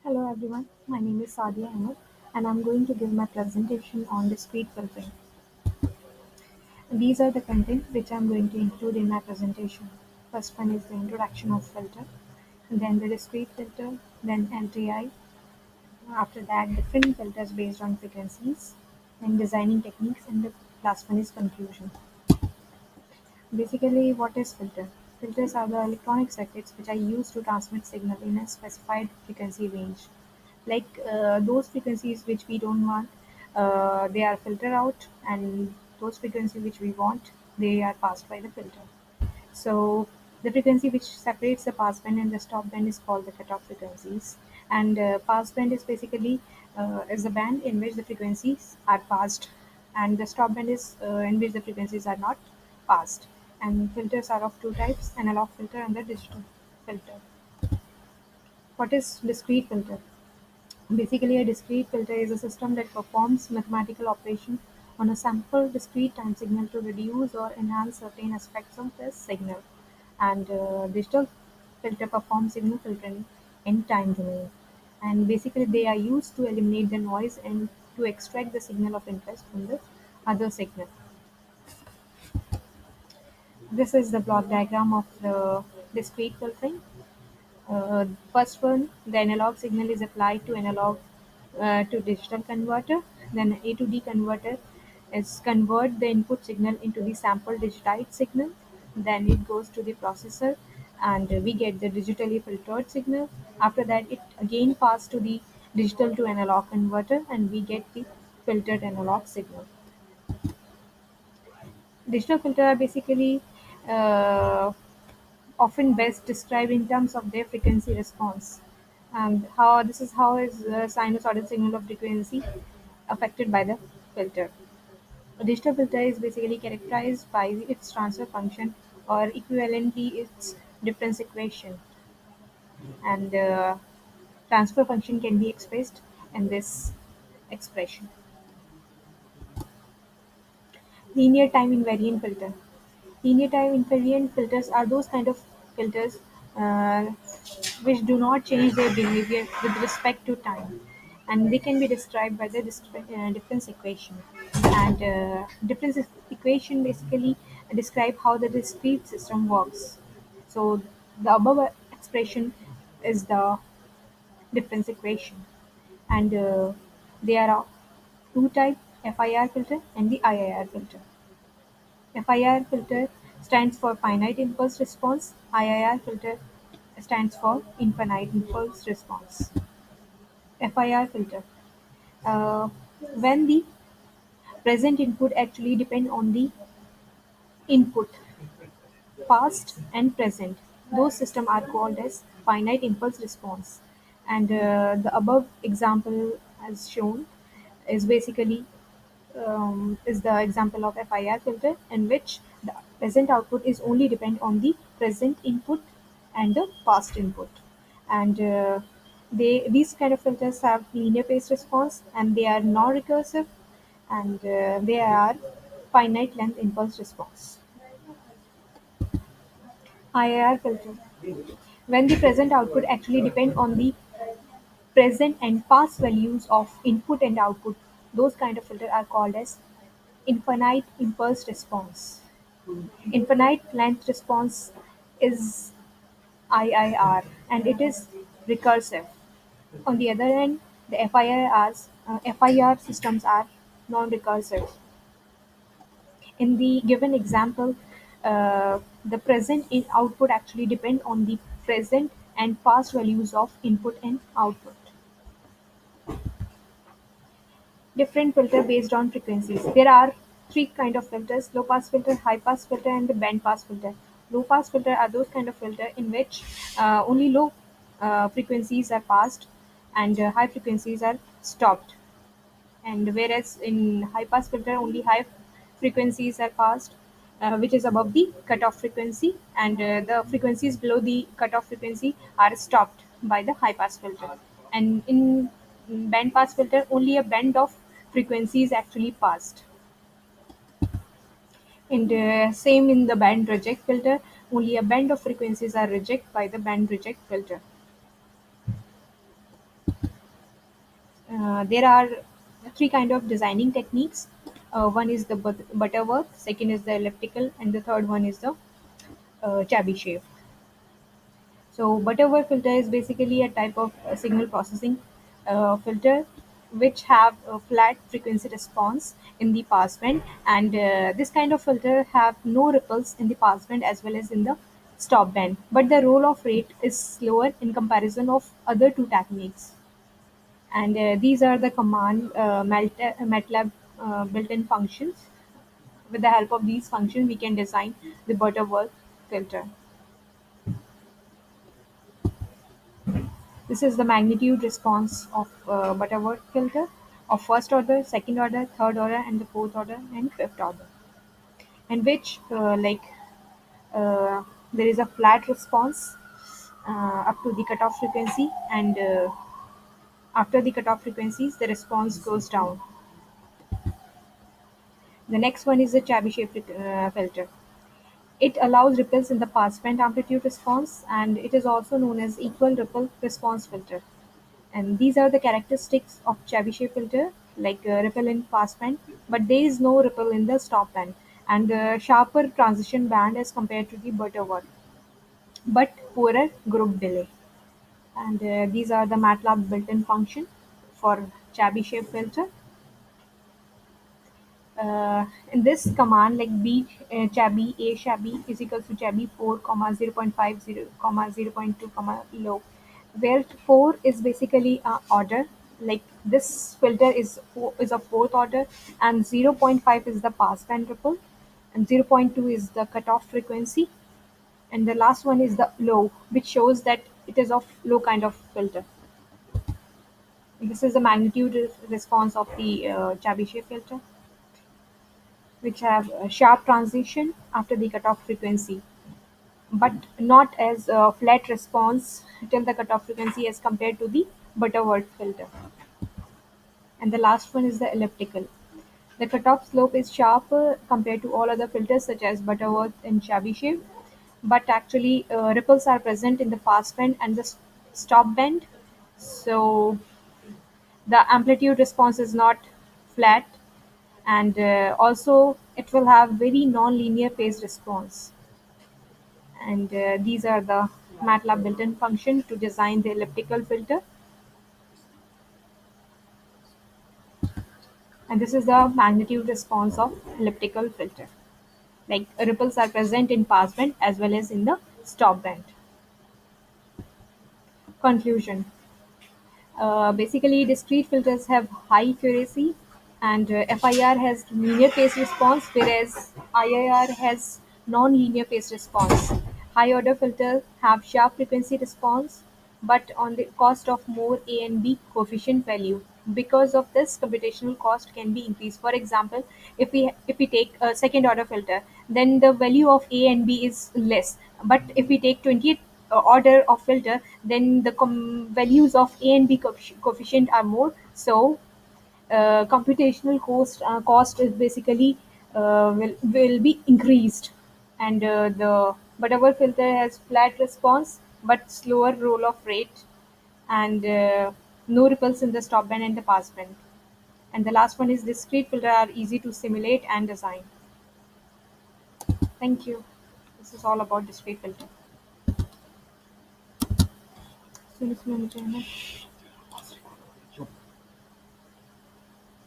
Hello everyone, my name is Sadia Ahmed and I'm going to give my presentation on discrete filtering. These are the content which I'm going to include in my presentation. First one is the introduction of filter, then the discrete filter, then LTI, after that different filters based on frequencies, then designing techniques, and the last one is conclusion. Basically, what is filter? Filters are the electronic circuits which are used to transmit signal in a specified frequency range. Like those frequencies which we don't want, they are filtered out, and those frequencies which we want, they are passed by the filter. So the frequency which separates the pass band and the stop band is called the cutoff frequencies. And pass band is basically is the band in which the frequencies are passed, and the stop band is in which the frequencies are not passed. And filters are of two types: analog filter and the digital filter. What is discrete filter? Basically, a discrete filter is a system that performs mathematical operation on a sample discrete time signal to reduce or enhance certain aspects of the signal. And digital filter performs signal filtering in time domain. And basically, they are used to eliminate the noise and to extract the signal of interest from the other signal. This is the block diagram of the discrete filtering. First one, the analog signal is applied to analog to digital converter. Then A to D converter is convert the input signal into the sample digitized signal. Then it goes to the processor, and we get the digitally filtered signal. After that, it again pass to the digital to analog converter, and we get the filtered analog signal. Digital filter are basically uh, often best described in terms of their frequency response, and how this is how is sinusoidal signal of frequency affected by the filter. A digital filter is basically characterized by its transfer function, or equivalently its difference equation, and transfer function can be expressed in this expression. Linear time invariant filter. Linear time invariant filters are those kind of filters uh, which do not change their behavior with respect to time, and they can be described by the difference equation. And difference equation basically describe how the discrete system works. So the above expression is the difference equation, and there are two types: FIR filter and the IIR filter. FIR filter stands for finite impulse response. IIR filter stands for infinite impulse response. FIR filter. Uh, when the present input actually depend on the input, past and present, those systems are called as finite impulse response. And the above example as shown is basically is the example of FIR filter, in which the present output is only depend on the present input and the past input. And these kind of filters have linear phase response, and they are non-recursive, and they are finite length impulse response. IIR filter. When the present output actually depend on the present and past values of input and output, those kind of filter are called as infinite impulse response. Infinite length response is IIR, and it is recursive. On the other hand, the FIR systems are non-recursive. In the given example, the present in output actually depend on the present and past values of input and output. Different filter based on frequencies. There are three kind of filters: low pass filter, high pass filter, and the band pass filter. Low pass filter are those kind of filter in which only low frequencies are passed, and high frequencies are stopped. And whereas in high pass filter only high frequencies are passed, which is above the cutoff frequency, and the frequencies below the cutoff frequency are stopped by the high pass filter. And in band pass filter only a band of frequency is actually passed. And same in the band reject filter, only a band of frequencies are rejected by the band reject filter. There are three kind of designing techniques. One is the butterworth, second is the elliptical, and the third one is the Chebyshev. So Butterworth filter is basically a type of signal processing filter which have a flat frequency response in the passband, and this kind of filter have no ripples in the passband as well as in the stop band, but the roll off rate is slower in comparison of other two techniques. And these are the command MATLAB built-in functions. With the help of these functions we can design the Butterworth filter. This is the magnitude response of Butterworth filter of first order, second order, third order, and the fourth order and fifth order, in which uh, there is a flat response up to the cutoff frequency, and after the cutoff frequencies, the response goes down. The next one is the Chebyshev filter. It allows ripples in the passband amplitude response, and it is also known as equal ripple response filter. And these are the characteristics of Chebyshev filter, like ripple in passband, but there is no ripple in the stop band, and sharper transition band as compared to the Butterworth, but poorer group delay. And these are the MATLAB built-in function for Chebyshev filter. In this command, like b chabi a chabi is equals to chabi 4 comma 0.50 comma 0.2 comma low, where 4 is basically a order, like this filter is a fourth order, and 0.5 is the passband ripple, and 0.2 is the cutoff frequency, and the last one is the low, which shows that it is of low kind of filter. This is the magnitude response of the Chebyshev filter, which have a sharp transition after the cutoff frequency, but not as a flat response till the cutoff frequency as compared to the Butterworth filter. And the last one is the elliptical. The cutoff slope is sharper compared to all other filters such as Butterworth and Chebyshev, but actually ripples are present in the pass band and the stop band. So the amplitude response is not flat, and also it will have very non-linear phase response. And these are the MATLAB built-in function to design the elliptical filter, and this is the magnitude response of elliptical filter, like ripples are present in passband as well as in the stop band. Conclusion. Basically, discrete filters have high accuracy, and FIR has linear phase response, whereas IIR has non-linear phase response. High order filters have sharp frequency response, but on the cost of more A and B coefficient value. Because of this, computational cost can be increased. For example, if we take a second order filter, then the value of A and B is less. But if we take 20th order of filter, then the values of A and B coefficient are more. So computational cost is basically will be increased, and the Butterworth filter has flat response but slower roll off rate, and no ripples in the stop band and the pass band. And the last one is discrete filter are easy to simulate and design. Thank you. This is all about discrete filter. सुनो सुनो मुझे है ना